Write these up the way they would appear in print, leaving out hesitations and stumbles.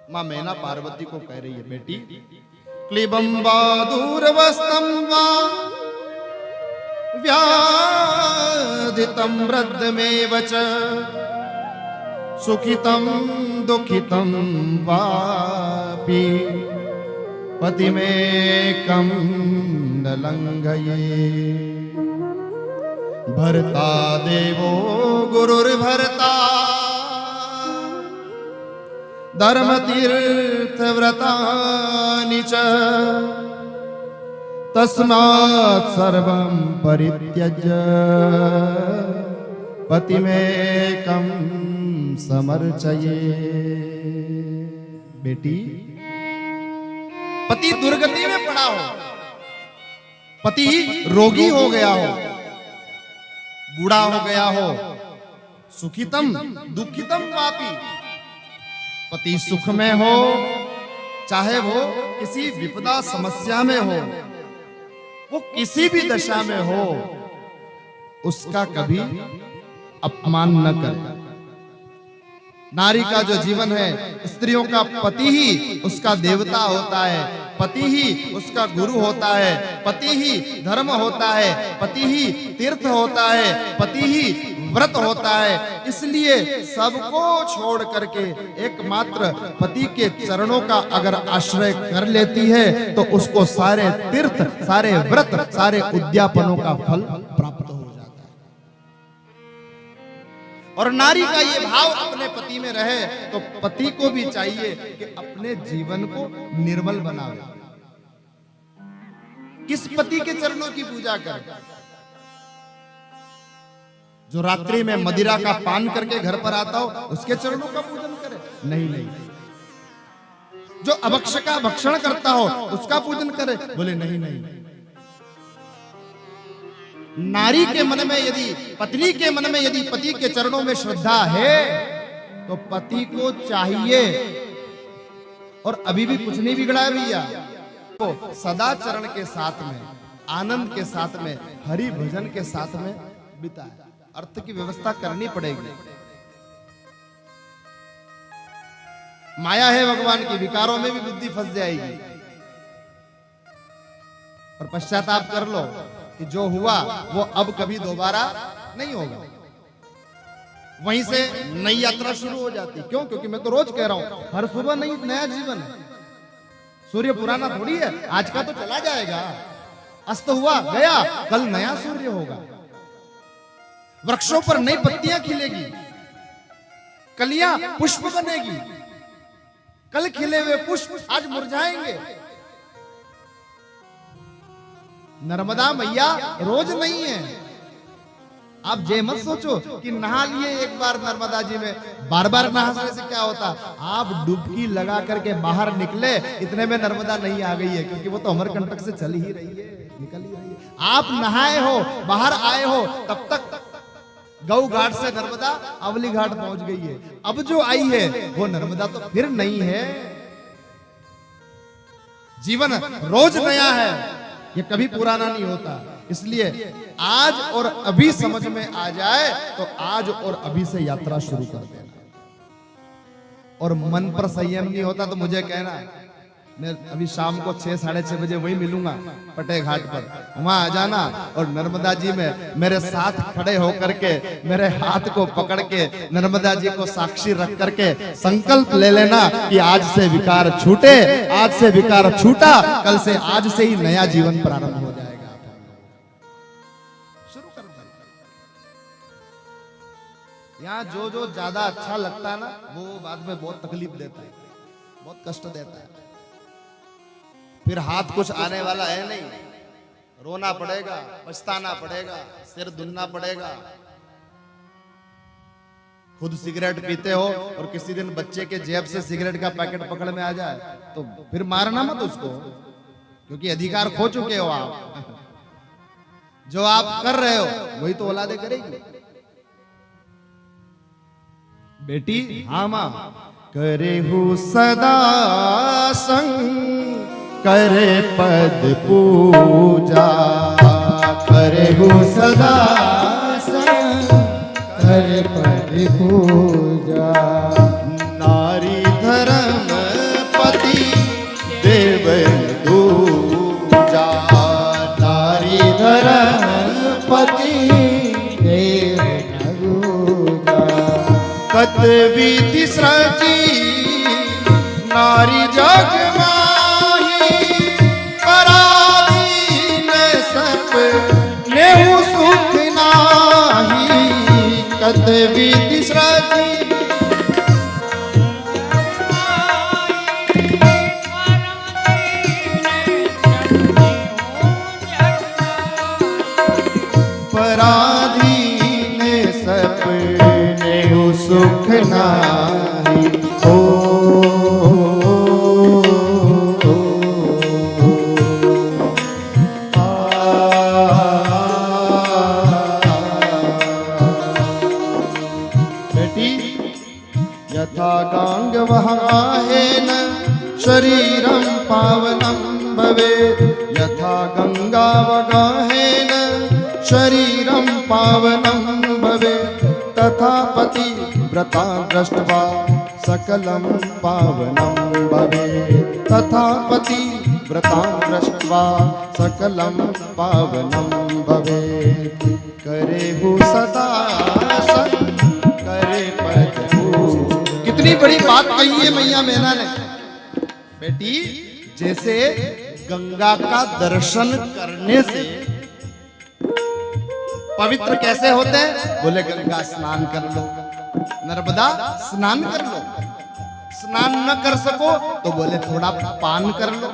मां मैना पार्वती को कह रही है, बेटी क्लीबं वा दूरवस्तं वा व्याधितं वृद्धमेव च सुखितं दुःखितं वापि पतिमेकं न लङ्घये। भर्ता देवो गुरुर्भर्ता धर्मतीर्थव्रतानि च तस्मात् सर्वं परित्यज्य पतिमेकं समर्चये। बेटी पति दुर्गति में पड़ा हो, पति रोगी हो गया हो, बूढ़ा हो गया हो, सुखितम दुखितम वापि, पति सुख में हो चाहे वो किसी विपदा समस्या में हो, वो किसी भी दशा में हो, उसका कभी अपमान न करे। नारी का जो जीवन है, स्त्रियों का पति ही उसका देवता होता है, पति ही उसका गुरु होता है, पति ही धर्म होता है, पति ही तीर्थ होता है, पति ही व्रत होता है। इसलिए सबको छोड़ करके एकमात्र पति के चरणों का अगर आश्रय कर लेती है तो उसको सारे तीर्थ, सारे व्रत, सारे उद्यापनों का फल प्राप्त हो जाता है। और नारी का ये भाव अपने पति में रहे तो पति को भी चाहिए कि अपने जीवन को निर्मल बनावे। किस पति के चरणों की पूजा कर? जो रात्रि में मदिरा का पान करके घर पर आता हो उसके चरणों का पूजन करे? नहीं नहीं। जो अभक्ष का भक्षण करता हो उसका पूजन करे? बोले नहीं नहीं। नारी के मन में यदि, पत्नी के मन में यदि पति के चरणों में श्रद्धा है तो पति को चाहिए, और अभी भी कुछ नहीं बिगड़ा है भैया, तो सदा चरण के साथ में, आनंद के साथ में, हरि भजन के साथ में बिताए। अर्थ की व्यवस्था करनी पड़ेगी। माया है भगवान की, विकारों में भी बुद्धि फंस जाएगी। और पश्चाताप कर लो कि जो हुआ वो अब कभी दोबारा नहीं होगा। वहीं से नई यात्रा शुरू हो जाती। क्यों? क्योंकि मैं तो रोज कह रहा हूं, हर सुबह नई नया जीवन है। सूर्य पुराना थोड़ी है, आज का तो चला जाएगा, अस्त हुआ गया, कल नया सूर्य होगा। वृक्षों पर नई पत्तियां खिलेगी, कलियां पुष्प बनेगी, कल खिले हुए पुष्प आज मुरझाएंगे। नर्मदा मैया रोज नहीं है। आप ये मत सोचो कि नहा लिए एक बार नर्मदा जी में, बार बार नहाने से क्या होता। आप डुबकी लगा करके बाहर निकले, इतने में नर्मदा नहीं आ गई है, क्योंकि वो तो अमरकंटक से चल ही रही है, निकल ही रही है। आप नहाए हो, बाहर आए हो, तब तक गौ घाट से नर्मदा अवली घाट पहुंच गई है। अब जो आई है वो नर्मदा तो फिर नहीं है। जीवन रोज नया है, ये कभी पुराना नहीं होता। इसलिए आज और अभी समझ में आ जाए तो आज और अभी से यात्रा शुरू कर देना। और मन पर संयम नहीं होता तो मुझे कहना, मैं अभी शाम को 6 साढ़े 6 बजे वही मिलूंगा पटे घाट पर, वहां आ जाना और नर्मदा जी में मेरे साथ खड़े होकर के मेरे हाथ को पकड़ के नर्मदा जी को साक्षी रख करके संकल्प ले लेना कि आज से विकार छूटे, आज से विकार छूटा, कल से आज से ही नया जीवन प्रारंभ हो जाएगा। शुरू कर देना। यहाँ जो ज्यादा अच्छा लगता है ना वो बाद में बहुत तकलीफ देता है, बहुत कष्ट देता है। फिर हाथ कुछ आने वाला है नहीं, रोना पड़ेगा, पछताना पड़ेगा, सिर धुनना पड़ेगा। खुद सिगरेट पीते हो और किसी दिन बच्चे के जेब से सिगरेट का पैकेट पकड़ में आ जाए तो फिर मारना मत उसको, क्योंकि अधिकार खो चुके हो आप। जो आप कर रहे हो वही तो औलादे करेगी। बेटी हाँ मां करे हूँ सदा संग, करे पद पूजा, करे हूँ सदा संग, करे पद पूजा। नारी धर्म विधि सृजी नारी जग माही, पराधीन सपने सुख नाही। कत विधि सृजी पराधीन सपने सुख नाही। ओ बेटी यथा गांग वहाहेन शरीरं पावनं भवेत्, यथा गंगा वगाहेन शरीरं पावनं भवेत्, तथा पतिव्रता दृष्ट्वा सकलं पावनं भवेत्, तथा पतिव्रता दृष्ट्वा सकलं पावनं भवेत्। करेहु सदा करे पद। कितनी बड़ी बात कही है मैया मैना ने। बेटी जैसे गंगा का दर्शन करने से पवित्र कैसे होते हैं? बोले गंगा स्नान कर लो, नर्मदा स्नान कर लो। स्नान न कर सको तो बोले थोड़ा पान कर लो।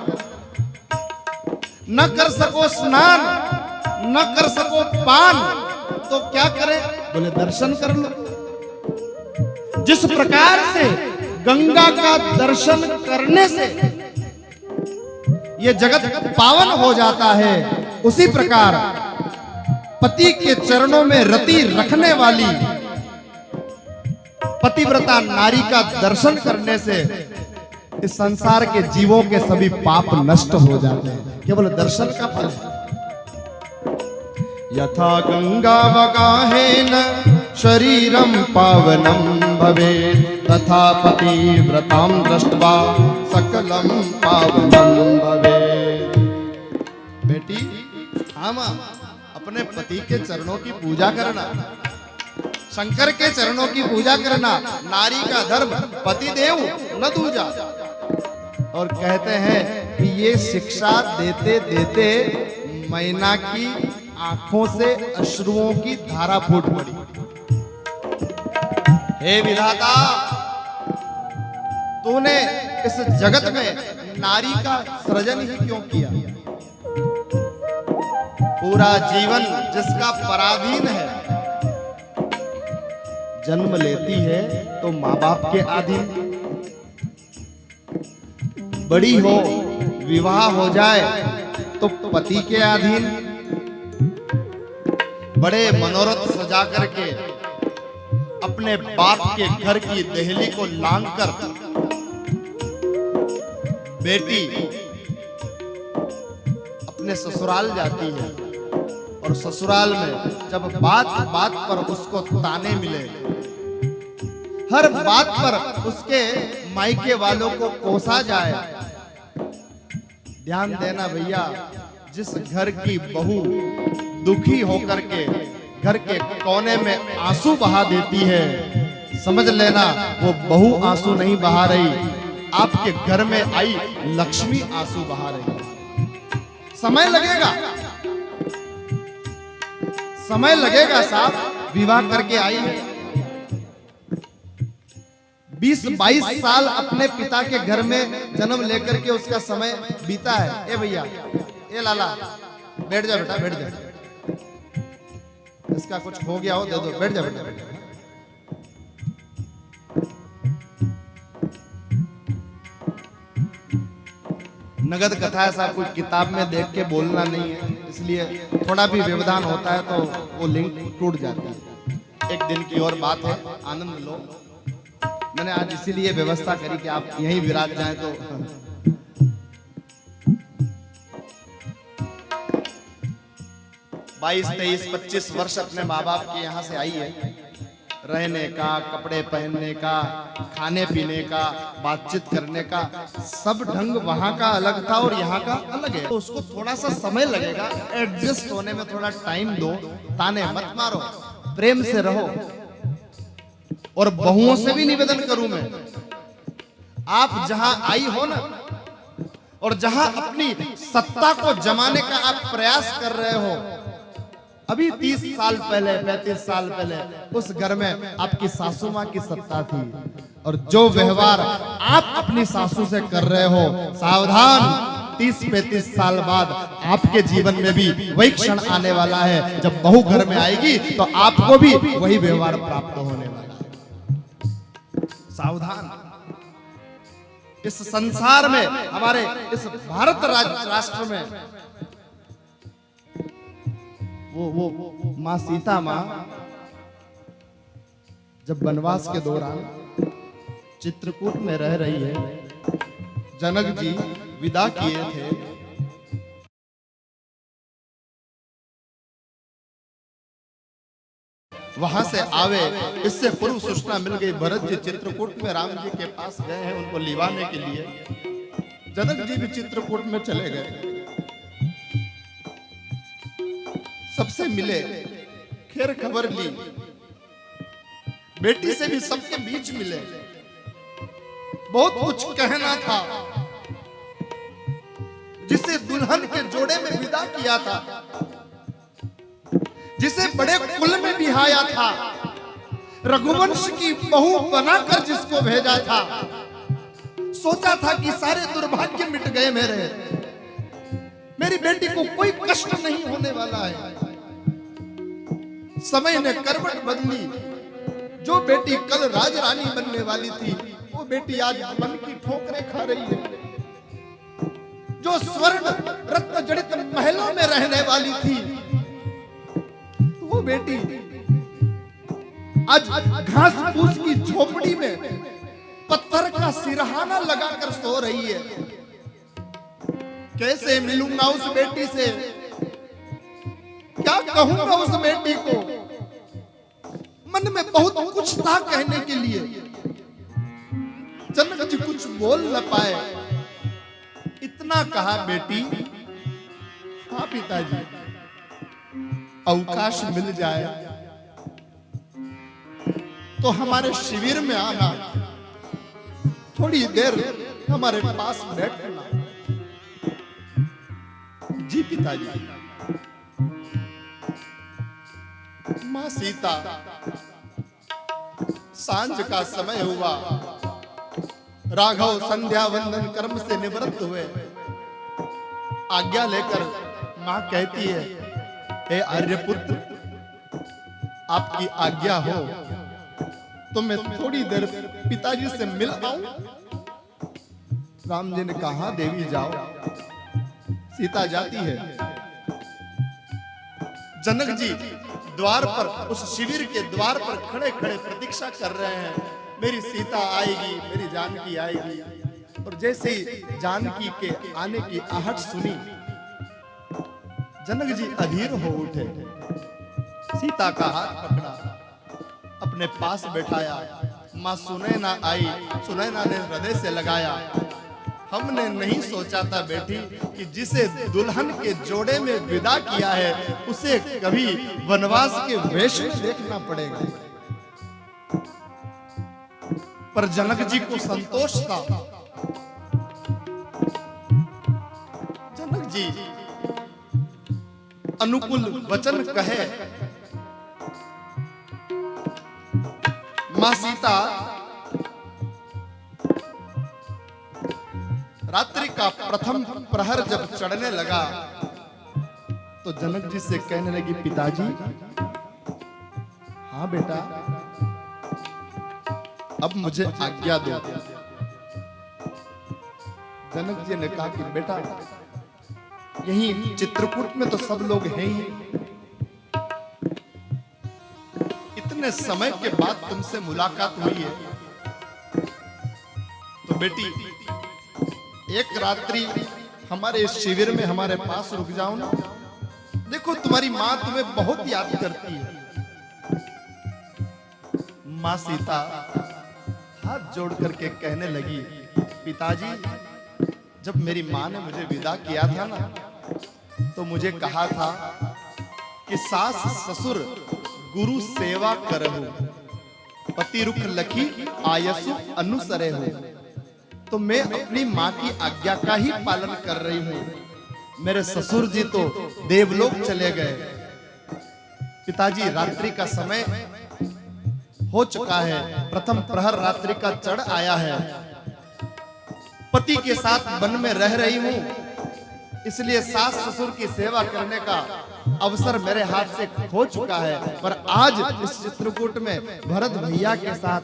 न कर सको स्नान, न कर सको पान तो क्या करे? बोले दर्शन कर लो। जिस प्रकार से गंगा का दर्शन करने से ये जगत पावन हो जाता है, उसी प्रकार पति के चरणों में रति रखने वाली पतिव्रता नारी का दर्शन करने से इस संसार के जीवों के सभी पाप नष्ट हो जाते हैं। केवल दर्शन का फल है। यथा गंगा वगाहेन शरीरं पावनं भवेत्, तथा पतिव्रतां दृष्ट्वा सकलं पावनं भवेत्। बेटी हाँ मां, अपने पति के चरणों की पूजा करना, शंकर के चरणों की पूजा करना नारी का धर्म, पति देव न दूजा। और कहते हैं कि ये शिक्षा देते देते मैना की आंखों से अश्रुओं की धारा फूट पड़ी। हे विधाता, तूने इस जगत में नारी का सृजन ही क्यों किया? पूरा जीवन जिसका पराधीन है, जन्म लेती है तो माँ बाप के अधीन, बड़ी हो विवाह हो जाए तो पति के अधीन, बड़े मनोरथ सजा करके अपने बाप के घर की देहली को लांघकर बेटी अपने ससुराल जाती है। और ससुराल में जब बात बात पर उसको ताने मिले, हर बात पर उसके मायके वालों को कोसा जाए, ध्यान देना भैया, जिस घर की बहू दुखी होकर के घर के कोने में आंसू बहा देती है, समझ लेना वो बहू आंसू नहीं बहा रही, आपके घर में आई लक्ष्मी आंसू बहा रही। समय लगेगा, समय लगेगा साहब, विवाह करके आई है, 20-22 साल अपने पिता के घर में जन्म लेकर के उसका समय बीता है। ए भैया, ए लाला, बैठ जा बेटा, बैठ जा, इसका कुछ हो गया हो दे दो, बैठ जा बेटा, बैठ जा। नगद कथा है साहब, कोई किताब में देख के बोलना नहीं है, इसलिए थोड़ा भी व्यवधान होता है तो वो लिंक टूट जाती है। एक दिन की और बात है, आनंद लो। मैंने आज इसीलिए व्यवस्था करी कि आप यहीं विराज जाएं। तो 22, 23, 25 वर्ष अपने माँ बाप के यहाँ से आई है, रहने का, कपड़े पहनने का, खाने पीने का, बातचीत करने का, सब ढंग वहां का अलग था और यहाँ का अलग है। तो उसको थोड़ा सा समय लगेगा, एडजस्ट होने में थोड़ा टाइम दो, ताने मत मारो, प्रेम से रहो। और बहुओं से भी निवेदन करूं मैं, आप जहां आई हो ना, और जहां अपनी सत्ता को जमाने का आप प्रयास कर रहे हो, अभी 30 साल पहले 35 साल पहले उस घर में आपकी सासू मां की सत्ता थी, और जो व्यवहार आप अपनी सासू से कर रहे हो, सावधान, 30-35 साल बाद आपके जीवन में भी वही क्षण आने वाला है जब बहू घर में आएगी तो आपको भी वही व्यवहार प्राप्त होने वाला है। सावधान। इस संसार में, हमारे इस भारत राष्ट्र में वो मां सीता मां जब वनवास के दौरान चित्रकूट में रह रही है, जनक जी विदा किए थे, वहां से आवे, इससे पूर्व सूचना मिल गई, भरत जी चित्रकूट में राम जी के पास गए हैं उनको लिवाने के लिए। जनक जी भी चित्रकूट में चले गए, सबसे मिले, खैर खबर ली, बेटी से भी सबके बीच मिले, बहुत कुछ कहना था, जिसे दुल्हन के जोड़े में विदा किया था, जिसे बड़े कुल में बिहाया था, रघुवंश की बहू बनाकर जिसको भेजा था, सोचा था कि सारे दुर्भाग्य मिट गए मेरी बेटी को कोई कष्ट नहीं होने वाला है। समय ने करवट बदली, जो बेटी कल राजरानी बनने वाली थी, वो बेटी आज मन की ठोकरें खा रही है। जो स्वर्ण रत्न जड़ित महलों में रहने वाली थी, वो बेटी आज घास फूस की झोपड़ी में पत्थर का सिरहाना लगाकर सो रही है। कैसे मिलूंगा उस बेटी से, क्या कहूंगा उस बेटी को। मन में बहुत कुछ था कहने के लिए, जनक जी कुछ बोल न पाए। इतना कहा, बेटी, हाँ पिताजी, अवकाश मिल जाए तो हमारे शिविर में आना, थोड़ी देर हमारे पास बैठना। जी पिताजी। मां सीता, सांझ का समय हुआ, राघव संध्या वंदन कर्म से निवृत्त हुए, आज्ञा लेकर मां कहती है, हे आर्यपुत्र, आपकी आज्ञा हो तो मैं थोड़ी देर पिताजी से मिल आऊं। राम जी ने कहा, देवी जाओ। सीता जाती है। जनक जी द्वार पर, उस शिविर के द्वार पर खड़े खड़े प्रतीक्षा कर रहे हैं, मेरी सीता आएगी, मेरी जानकी आएगी। और जैसे ही जानकी के आने की आहट सुनी, जनक जी अधीर हो उठे, सीता का हाथ पकड़ा, अपने पास बैठाया। मां सुनैना आई, सुनैना ने हृदय से लगाया, हमने नहीं सोचा था बेटी कि जिसे दुल्हन के जोड़े में विदा किया है, उसे कभी वनवास के वेश में देखना पड़ेगा। पर जनक जी को संतोष था। जनक जी अनुकूल वचन कहे। मां सीता रात्रि का प्रथम प्रहर जब चढ़ने लगा तो जनक जी से कहने लगी, पिताजी, हाँ बेटा, अब मुझे आज्ञा दो। जनक जी ने कहा कि बेटा, यही चित्रकूट में तो सब लोग हैं ही, इतने समय के बाद तुमसे मुलाकात हुई है, तो बेटी एक रात्रि हमारे इस शिविर में हमारे पास रुक जाओ ना। देखो तुम्हारी मां तुम्हें बहुत याद करती है। मां सीता हाथ जोड़ करके कहने लगी, पिताजी, जब मेरी मां ने मुझे विदा किया था ना, तो मुझे कहा था कि सास ससुर गुरु सेवा करहु पति रुख लखी आयसु अनुसरे हो। तो मैं अपनी माँ की आज्ञा का ही पालन कर रही हूँ। मेरे ससुर जी तो देवलोक चले गए। पिताजी, रात्रि का समय हो चुका है, प्रथम प्रहर रात्रि का चढ़ आया है। पति के साथ वन में रह रही हूँ, इसलिए सास ससुर की सेवा करने का अवसर मेरे हाथ से खो चुका है। पर आज इस चित्रकूट में भरत भैया के साथ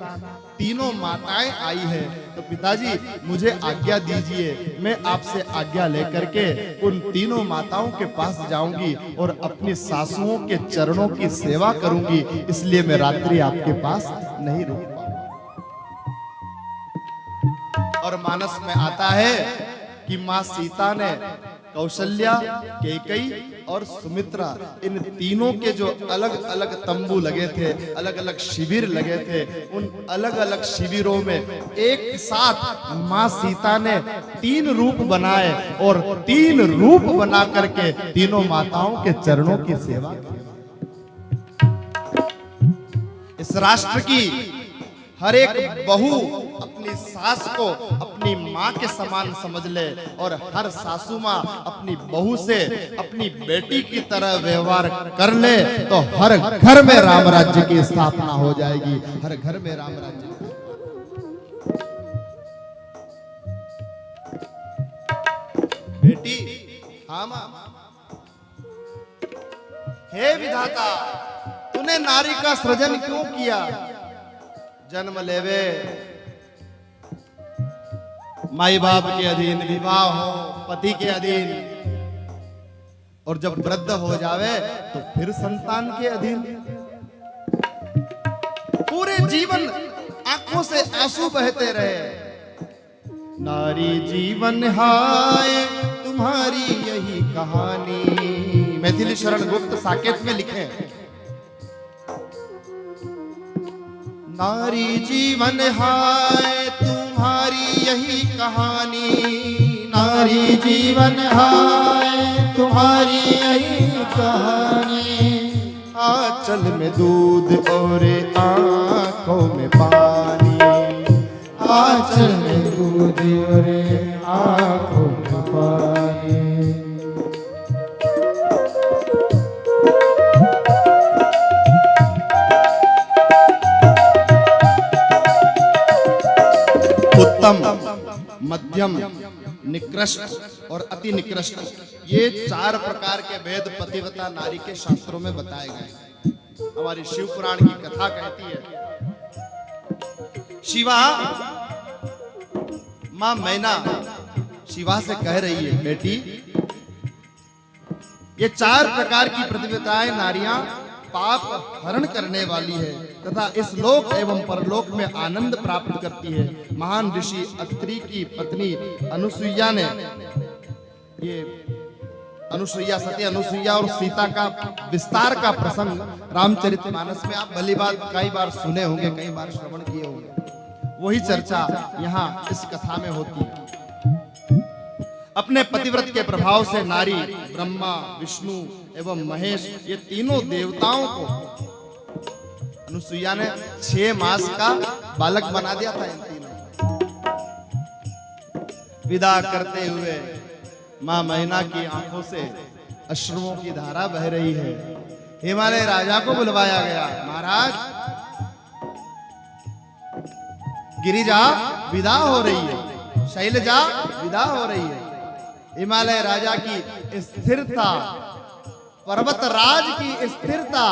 तीनों माताएं आई है, तो पिताजी मुझे आज्ञा दीजिए, मैं आपसे आज्ञा लेकर के उन तीनों माताओं के पास जाऊंगी और अपनी सासुओं के चरणों की सेवा करूंगी। इसलिए मैं रात्रि आपके पास नहीं रुक पाऊंगा। और मानस में आता है कि माँ सीता ने कौशल्या, कैकेयी और सुमित्रा, इन तीनों के जो अलग अलग तंबू लगे थे, अलग अलग शिविर लगे थे, उन अलग अलग शिविरों में एक साथ माँ सीता ने 3 रूप बनाए और 3 रूप बना करके तीनों माताओं के चरणों की सेवा की। इस राष्ट्र की हर एक बहू अपनी सास को अपनी माँ के समान समझ ले और हर सासू माँ अपनी बहू से अपनी बेटी की तरह व्यवहार कर ले, तो हर घर में राम राज्य की स्थापना हो जाएगी। हर घर में राम राज्य। बेटी, हाँ माँ। हे विधाता, तूने नारी का सृजन क्यों किया? जन्म लेवे, माई बाप के अधीन, विवाह हो पति के अधीन, और जब वृद्ध हो जावे तो फिर संतान के अधीन। पूरे जीवन आंखों से आंसू बहते रहे। नारी जीवन हाय तुम्हारी यही कहानी। मैथिली शरण गुप्त साकेत में लिखे, नारी जीवन हाय तुम्हारी यही कहानी। नारी जीवन हाय तुम्हारी यही कहानी। आंचल में दूध और आंखों में पानी। आंचल में दूध और आंखों में पानी। उत्तम, मध्यम, निकृष्ट और अति निकृष्ट, ये 4 प्रकार के भेद पतिव्रता नारी के शास्त्रों में बताए गए। हमारी शिव पुराण की कथा कहती है, शिवा, मां मैना शिवा से कह रही है, बेटी ये 4 प्रकार की पतिव्रताएं नारियां पाप हरण करने वाली है तथा इस लोक एवं परलोक में आनंद प्राप्त करती है। महान ऋषि अत्रि की पत्नी अनुसुईया ने, ये अनुसुईया, सती अनुसुईया और सीता का विस्तार का प्रसंग रामचरितमानस में आप भली बात कई बार सुने होंगे, कई बार श्रवण किए होंगे। वही चर्चा यहाँ इस कथा में होती है। अपने पतिव्रत के प्रभाव से नारी ब्रह्मा, विष्णु एवं महेश, ये तीनों देवताओं को अनुसुईया ने 6 मास का बालक बना दिया था। इन तीनों विदा करते हुए मां मैना की आंखों से अश्रुओं की धारा बह रही है। हिमालय राजा को बुलवाया गया। महाराज, गिरिजा विदा हो रही है, शैलजा विदा हो रही है। हिमालय राजा की स्थिरता, पर्वत राज की स्थिरता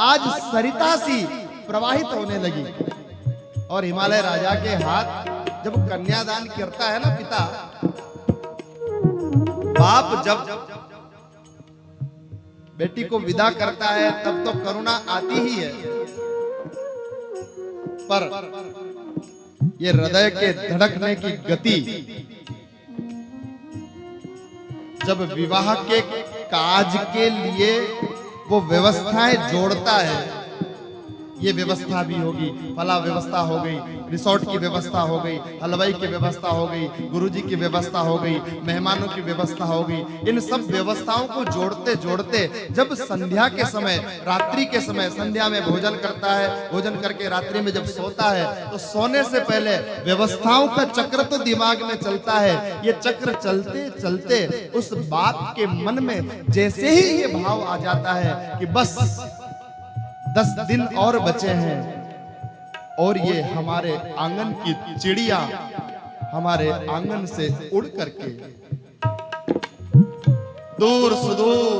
आज सरिता सी प्रवाहित होने लगी। और हिमालय राजा के हाथ जब कन्यादान करता है ना पिता, बाप जब बेटी को विदा करता है तब तो करुणा आती ही है, पर ये हृदय के धड़कने की गति जब विवाह के काज के लिए वो व्यवस्थाएं जोड़ता है, ये व्यवस्था भी होगी, फला व्यवस्था हो गई, रिसोर्ट की व्यवस्था हो गई, हलवाई की व्यवस्था हो गई, गुरुजी की व्यवस्था हो गई, मेहमानों की व्यवस्था हो गई। इन सब व्यवस्थाओं को जोड़ते जोड़ते जब संध्या के समय, रात्रि के समय संध्या में भोजन करता है, भोजन करके रात्रि में जब सोता है तो सोने से पहले व्यवस्थाओं का चक्र तो दिमाग में चलता है। ये चक्र चलते चलते उस बाप के मन में जैसे ही ये भाव आ जाता है कि बस 10 दिन और बचे हैं और ये हमारे आंगन की चिड़िया हमारे आंगन से उड़ करके दूर सुदूर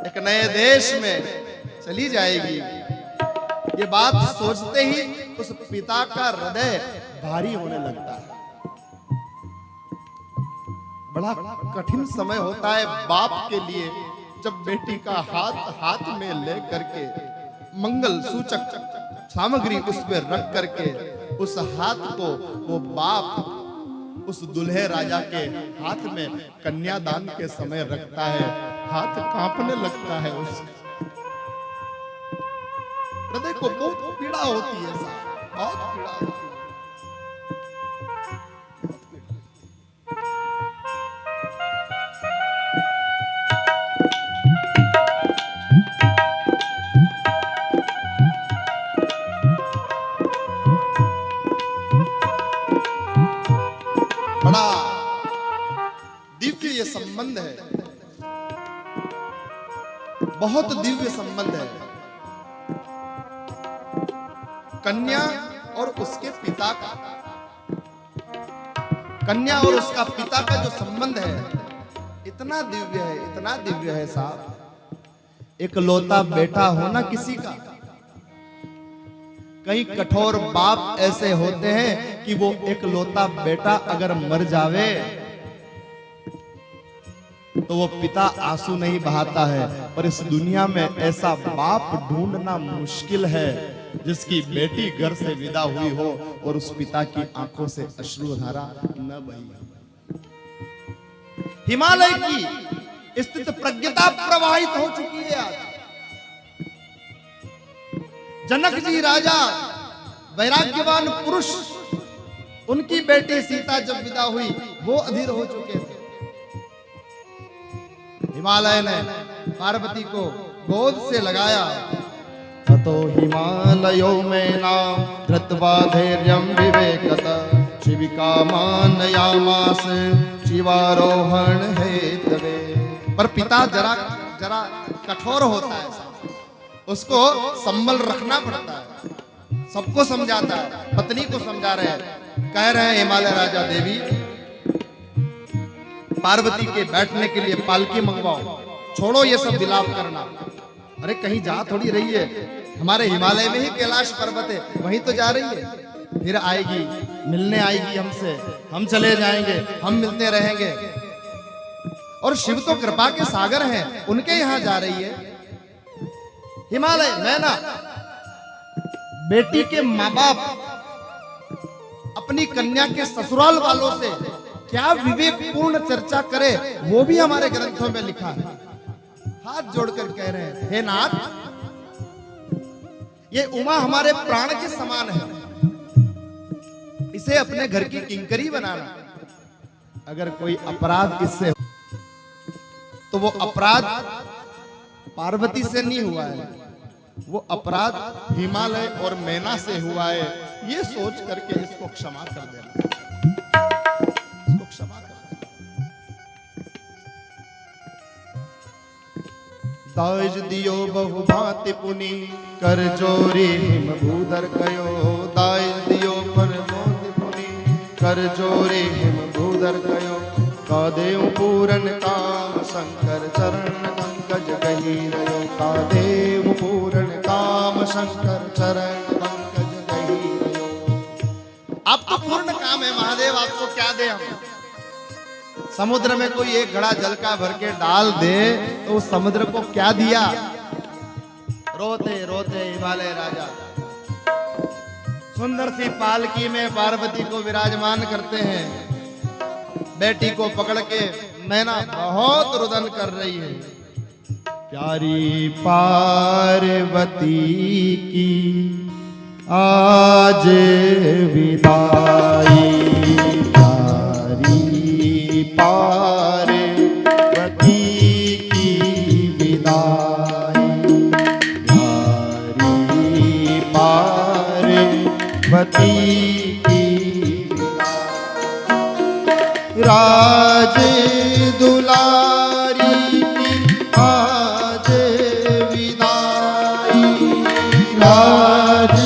एक नए देश में चली जाएगी। ये बात सोचते ही उस पिता का हृदय भारी होने लगता है। बड़ा कठिन समय होता है बाप के लिए जब बेटी का हाथ हाथ में ले करके मंगल सूचक सामग्री उस पर रख करके उस हाथ को वो बाप उस दुल्हे राजा के हाथ में कन्यादान के समय रखता है। हाथ कांपने लगता है, उसका हृदय को बहुत पीड़ा होती है, बहुत पीड़ा होती है। बड़ा दिव्य ये संबंध है, बहुत दिव्य संबंध है। कन्या और उसके पिता का, कन्या और उसका पिता का जो संबंध है इतना दिव्य है, इतना दिव्य है साहब। एक लौता बेटा होना किसी का, कई कठोर बाप ऐसे होते हैं कि वो एक लौता बेटा अगर मर जावे तो वो पिता आंसू नहीं बहाता है, पर इस दुनिया में ऐसा बाप ढूंढना मुश्किल है जिसकी बेटी घर से विदा हुई हो और उस पिता की आंखों से अश्रुधारा न बही हो। हिमालय की स्थित प्रज्ञता प्रवाहित हो चुकी है आज। जनक जी राजा वैराग्यवान पुरुष, उनकी बेटी सीता जब विदा हुई वो अधीर हो चुके थे। हिमालय ने पार्वती को गोद से लगाया, ततो हिमालयो में नाम धृत्वा धैर्यं विवेकत शिविका मानयामास शिवारोहण हेतवे। पर पिता जरा कठोर होता है, उसको संभल रखना पड़ता है, सबको समझाता है। पत्नी को समझा रहे हैं, कह रहे हैं हिमालय राजा देवी पार्वती के बैठने के लिए पालकी मंगवाओ, छोड़ो ये सब विलाप करना। अरे कहीं जा थोड़ी रही है, हमारे हिमालय में ही कैलाश पर्वत है, वहीं तो जा रही है। फिर आएगी, मिलने आएगी हमसे, हम चले जाएंगे, हम मिलते रहेंगे। और शिव तो कृपा के सागर हैं, उनके यहां जा रही है। हिमालय मैना बेटी के माँ बाप अपनी कन्या के ससुराल वालों से क्या विवेकपूर्ण चर्चा करे वो भी हमारे ग्रंथों में लिखा है। हाथ जोड़कर कह रहे हैं, हे नाथ, ये उमा हमारे प्राण के समान है, इसे अपने घर की किंकरी बनाना। अगर कोई अपराध इससे तो वो अपराध पार्वती से नहीं हुआ है, वो अपराध हिमालय और मैना से हुआ है। ये सोच करके इसको क्षमा कर देना, इसको क्षमा कर देना। दाज दियो बहु भांति पुनि कर जोरी हिम भूधर कयो। दाज दियो पर मोद पुनि कर जोरी हिम भूधर कयो। कादेव पूरन काम शंकर चरण पंकज गहीरयो। कादेव पूरन काम शंकर चरण पंकज गहीरयो। आप तो पूर्ण काम है महादेव, आपको क्या दे हम। समुद्र में कोई एक घड़ा जल का भर के डाल दे तो उस समुद्र को क्या दिया। रोते रोते हिमालय राजा सुंदर सी पालकी में पार्वती को विराजमान करते हैं। बेटी को पकड़ के मैना बहुत रुदन कर रही है। प्यारी पार्वती की आज विदाई यारी पार्वती की विदाई, यारी पार्वती की विदाई। राज दुलारी की आज विदाई, राज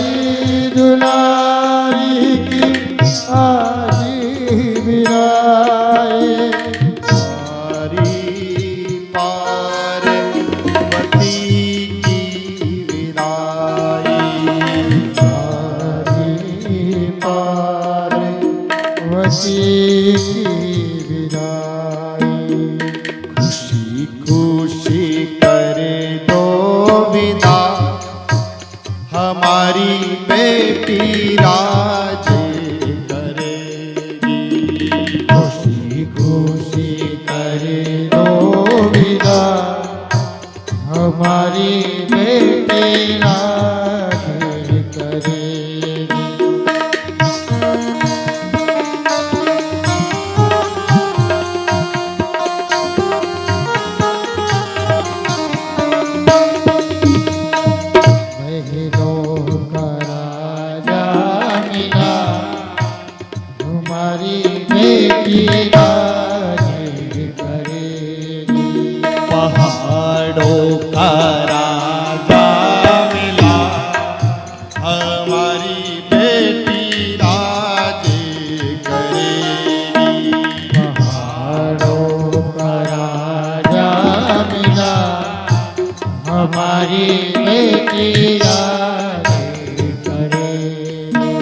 दुलारी की आज विदाई। यारी पार्वती की विदाई, यारी पार्वती की विदाई। खुशी खुशी कर दो विदा हमारी बेटी राज करेगी। खुशी खुशी कर दो विदा हमारी बेटी राज करेगी। पहाड़ों का राजा मिला हमारी बेटी राज करेगी। पहाड़ों का राजा मिला हमारी बेटी राज करेगी।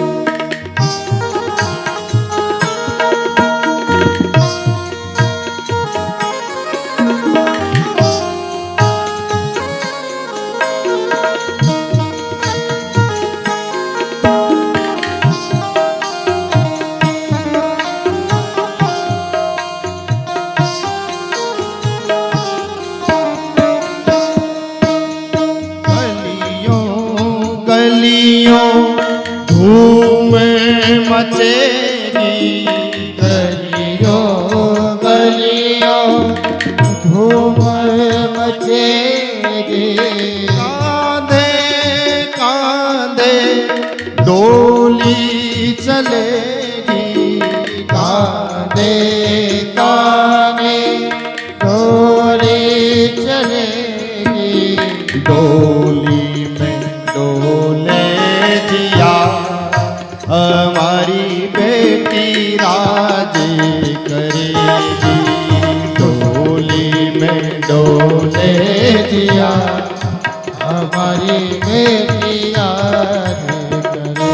गलियों धूम मचेगी, गलियों गलियों धूम मचेगी। कांधे कांधे डोली चलेगी, कांधे कांधे डोली चलेगी। डोली डोले जिया हमारी बेटी राज करेगी। डोली में डोले जिया हमारी बेटी राज करेगी।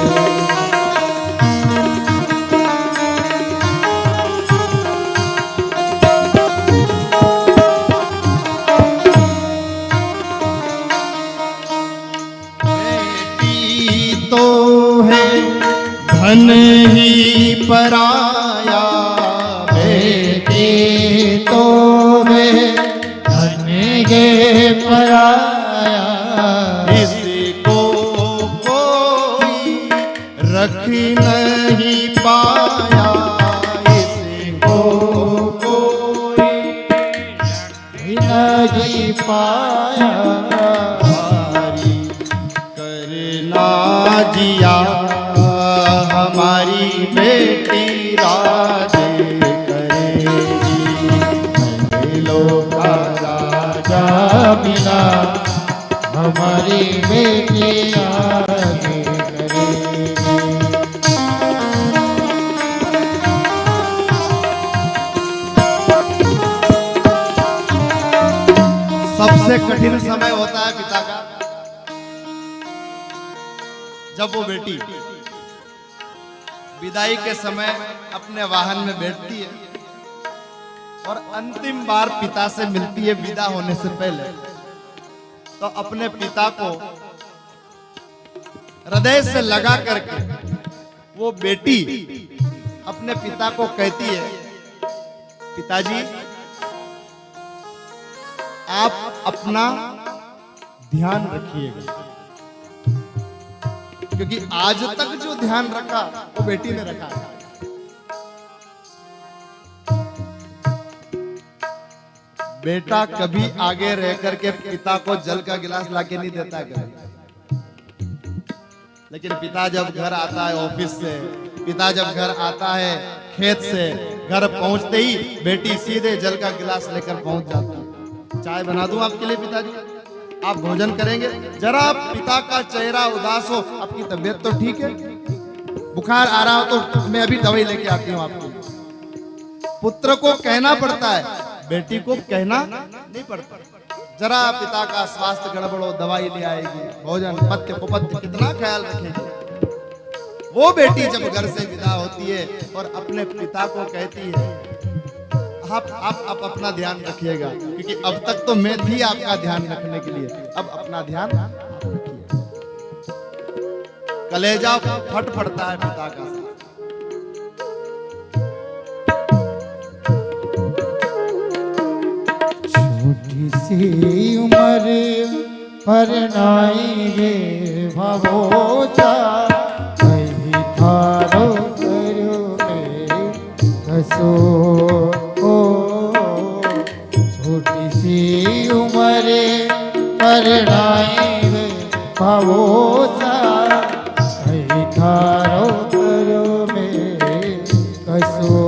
तो है धन ही पराया, बेटी तो है धन के पराया। इसको कोई रख नहीं पाया, इसको कोई रख नहीं पाया। जिया हमारी बेटी राज करेगी। महलों का राजा मिला हमारी बेटी राज करेगी। सबसे कठिन समय होता है पिता का, जब वो बेटी विदाई के समय अपने वाहन में बैठती है और अंतिम बार पिता से मिलती है विदा होने से पहले, तो अपने पिता को हृदय से लगा करके वो बेटी अपने पिता को कहती है, पिताजी आप अपना ध्यान रखिएगा। क्योंकि आज तक जो ध्यान रखा वो बेटी ने रखा है। बेटा कभी आगे रह करके पिता को जल का गिलास लाके नहीं देता कभी, लेकिन पिता जब घर आता है ऑफिस से, पिता जब घर आता है खेत से, घर पहुंचते ही बेटी सीधे जल का गिलास लेकर पहुंच जाती है। चाय बना दूं आपके लिए पिताजी, आप भोजन करेंगे? जरा पिता का चेहरा उदास हो, आपकी तबीयत तो ठीक है, बुखार आ रहा हो तो मैं अभी दवाई लेके आती हूँ आपको। पुत्र को कहना पड़ता है, बेटी को कहना नहीं पड़ता। जरा पिता का स्वास्थ्य गड़बड़ हो, दवाई ले आएगी, भोजन पत्य कुपत्य कितना ख्याल रखेगी। वो बेटी जब घर से विदा होती है और अपने पिता को कहती है, आप अपना ध्यान रखिएगा, क्योंकि अब तक तो मैं थी आपका ध्यान रखने के लिए, अब अपना ध्यान रखिए। कलेजा फट पड़ता है पिता का। छोटी सी उम्र परनाई गे भवोचा, कहीं थारो करो में कसो। छोटी सी उम्र परनाई गे भवोचा, कहीं थारो करो में कसो।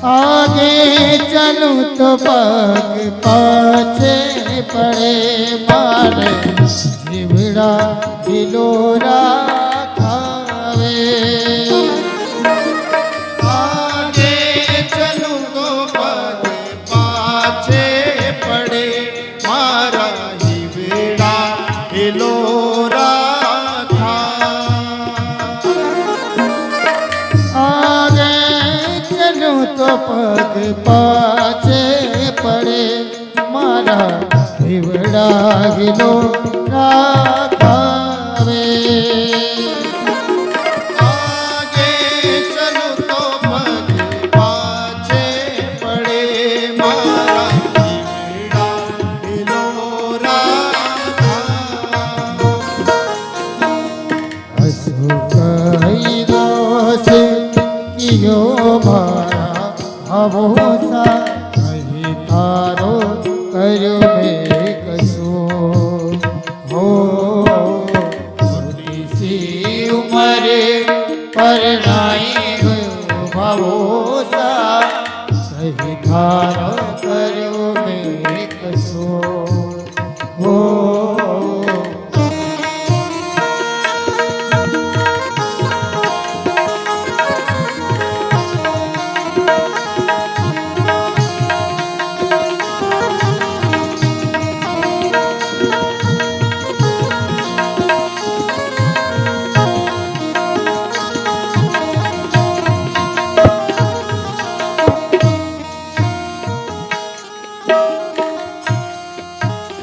आगे चलूं तो पग पाछे पड़े मारे, जिवड़ा हिलोरा खावे। आगे चलूं तो पग पाछे पड़े, मारा ही बेड़ा हिलोरा था। आगे चलूं तो पग पाछे पड़े, मारा हिवड़ा हिलोरा खावे। आगे चलूं तो पग पाछे पड़े, मारा ही बेड़ा हिलोरा था। असु कही दोष कियो मारा भवोसा, कहीं थारो करो में कसो। हो छोटी सी उम्र परनाई गयो भवोसा, कहीं थारो करो में कसो। हो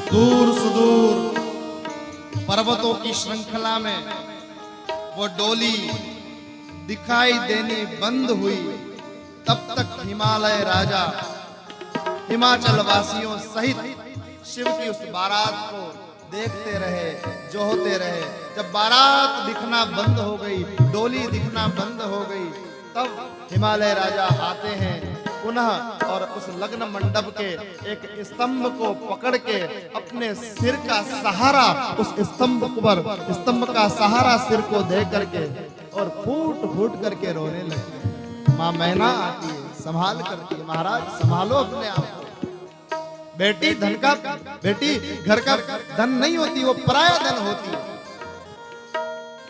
दूर सुदूर पर्वतों की श्रृंखला में वो डोली दिखाई देनी बंद हुई, तब तक हिमालय राजा हिमाचल वासियों सहित शिव की उस बारात को देखते रहे, जोहते रहे। जब बारात दिखना बंद हो गई, डोली दिखना बंद हो गई, तब हिमालय राजा आते हैं पुनः और उस लग्न मंडप के एक स्तंभ को पकड़ के अपने सिर का सहारा उस स्तंभ पर, स्तंभ का सहारा सिर को दे करके और फूट फूट करके रोने लगते। माँ मैना आती है, संभाल करती है, महाराज संभालो अपने आप को। बेटी घर का धन नहीं होती, वो पराया धन होती है।